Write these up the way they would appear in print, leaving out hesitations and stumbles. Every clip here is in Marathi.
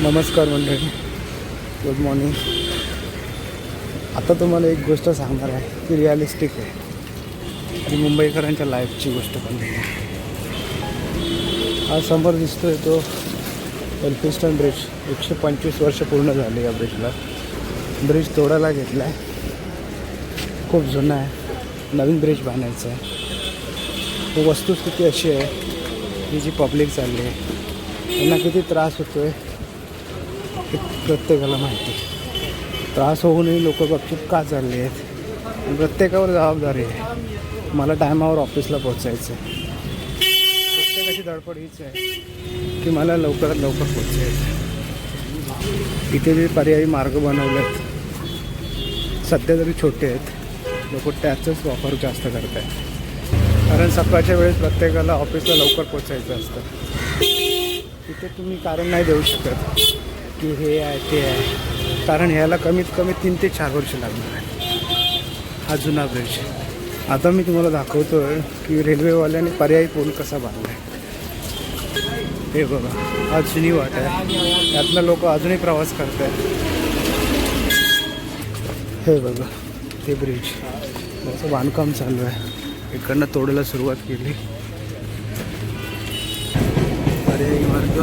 नमस्कार मंडळी, गुड मॉर्निंग. आता तुम्हाला एक गोष्ट सांगणार आहे की रिअलिस्टिक आहे आणि मुंबईकरांच्या लाईफची गोष्ट पण आहे. हा समोर दिसतोय तो एल्फिस्टन ब्रिज. 125 वर्ष पूर्ण झाली या ब्रिजला. ब्रिज तोडायला घेतला आहे, खूप जुना आहे, नवीन ब्रिज बांधायचा आहे. तो वस्तुस्थिती अशी आहे की जी पब्लिक चालली आहे त्यांना किती त्रास होतो आहे हे प्रत्येकाला माहिती. त्रास होऊनही लोक गपचूप का चालले आहेत. प्रत्येकावर जबाबदारी आहे. मला टायमावर ऑफिसला पोचायचं आहे. प्रत्येकाची धडपड हीच आहे की मला लवकरात लवकर पोचायचं. इथे जे पर्यायी मार्ग बनवलेत सध्या तरी छोटे आहेत, लोक त्याचाच वापर जास्त करत आहेत. कारण सकाळच्या वेळेस प्रत्येकाला ऑफिसला लवकर पोचायचं असतं. तिथे तुम्ही कारण नाही देऊ शकत की हे आहे ते आहे, कारण ह्याला कमीत कमी 3 ते 4 वर्ष लागणार आहे. हा जुना ब्रिज. आता मी तुम्हाला दाखवतो आहे की रेल्वेवाल्याने पर्यायी पूल कसा बांधला आहे. हे बघा, हा जुनी वाट आहे, त्यातनं लोक अजूनही प्रवास करत आहेत. हे बघा ते ब्रिज, त्याचं बांधकाम चालू आहे. इकडनं तोडायला सुरुवात केली. पर्यायी मार्ग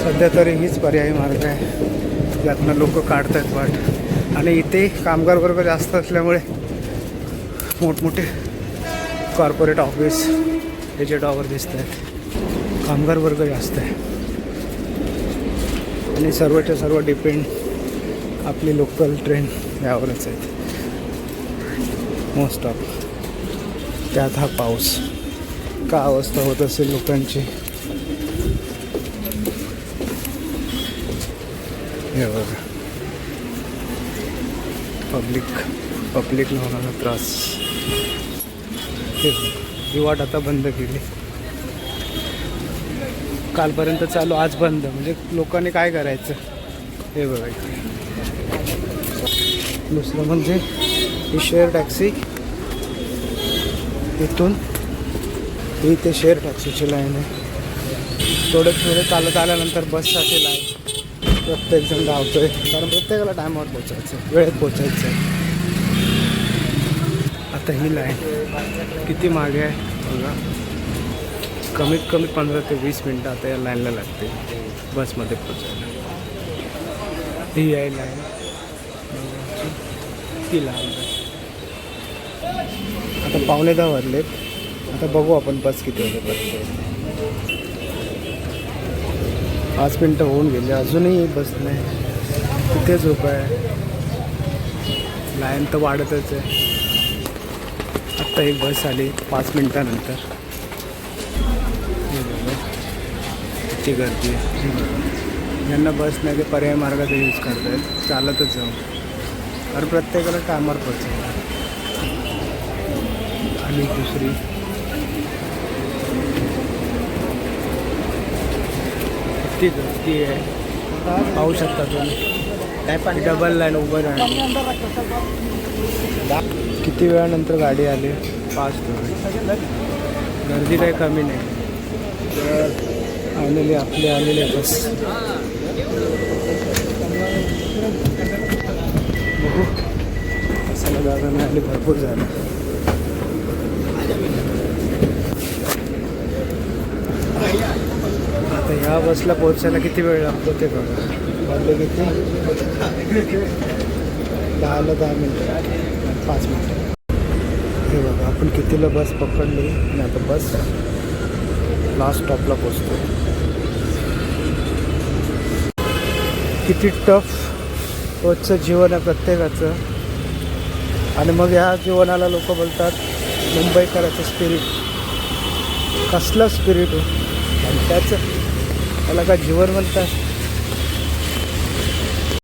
सध्या तरी हीच पर्यायी मार्ग आहे ज्यातनं लोक काढत आहेत वाट. आणि इथे कामगार वर्ग जास्त असल्यामुळे मोठमोठे कॉर्पोरेट ऑफिस याचे टॉवर दिसत आहेत. कामगार वर्ग जास्त आहे आणि सर्वच्या सर्व डिपेंड आपली लोकल ट्रेन यावरच आहेत मोस्ट ऑफ. त्यात हा पाऊस, का अवस्था होत असेल लोकांची. हे बघा, पब्लिकला होणारा त्रास. ही वाट आता बंद केली. कालपर्यंत चालू, आज बंद. म्हणजे लोकांनी काय करायचं. हे बघा इथे. दुसरं म्हणजे ही शेअर टॅक्सी. इथून इथे शेअर टॅक्सीची लाईन आहे. थोडे चालत आल्यानंतर बससाठी लाईन. प्रत्येकजण धावतो आहे कारण प्रत्येकाला टायमावर पोचायचं आहे, वेळेत पोचायचं आहे. आता ही लाईन किती मागे आहे बघा. कमीत कमी 15 ते 20 मिनटं आता या लाईनला लागते बसमध्ये पोचायला. ही आहे लाईन, ती लाईन. आता 9:15 वाजलेत. आता बघू आपण बस किती वाजेपर्यंत. 5 मिनटं होऊन गेले, अजूनही बस नाही. तिथेच उभं आहे. लाईन तर वाढतच आहे. आत्ता एक बस आली 5 मिनटानंतर. किती गर्दी आहे. ज्यांना बस नाही ते पर्यायी मार्गाचा यूज करत आहेत, चालतच जाऊ. कारण प्रत्येकाला टायमावर पोचायला. आणि दुसरी किती गर्दी आहे पाहू शकता तुम्ही. डबल लाईन उभं राहणार. किती वेळानंतर गाडी आली, 5 वेळ. गर्दी काही कमी नाही. आलेली बस. बघू कशाला जागा मिळाली, भरपूर झालं. आता ह्या बसला पोहोचायला किती वेळ लागतो ते बघा. वाजले किती, 10 मिनटं, 5 मिनटं. हे बघा आपण कितीला बस पकडली आणि आता बस लास्ट स्टॉपला पोचतो. किती टफ रोजचं जीवन आहे प्रत्येकाचं. आणि मग ह्या जीवनाला लोक बोलतात मुंबईकराचं स्पिरिट. कसलं स्पिरिट हो. आणि त्याला काय जीवन म्हणतात.